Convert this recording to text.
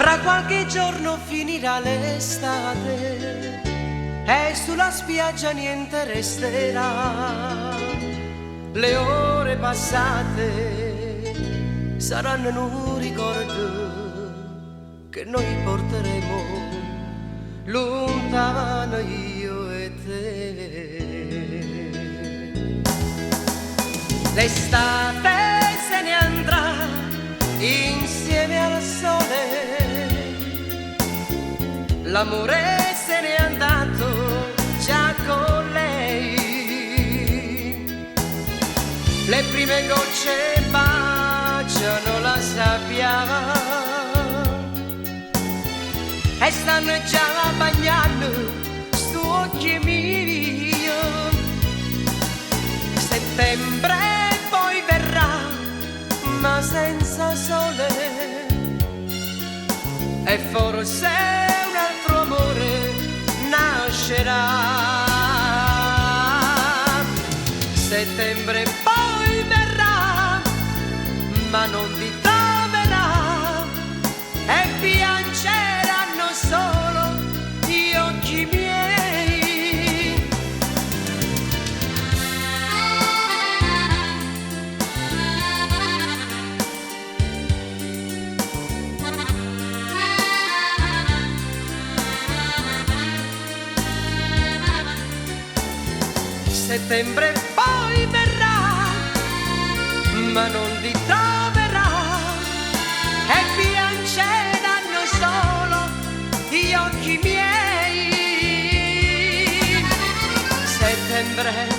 Tra qualche giorno finirà l'estate e sulla spiaggia niente resterà. Le ore passate saranno un ricordo che noi porteremo lontano io e te. L'estate se ne andrà insieme al sole, l'amore se n'è andato già con lei. Le prime gocce baciano la sabbia e stanno già bagnando su occhi miei. Settembre poi verrà, ma senza sole, e forse un altro amore nascerà. Settembre poi verrà, ma non ti troverà, e piangeranno solo gli occhi miei. Settembre poi verrà, ma non ti troverà, e piangeranno solo gli occhi miei. Settembre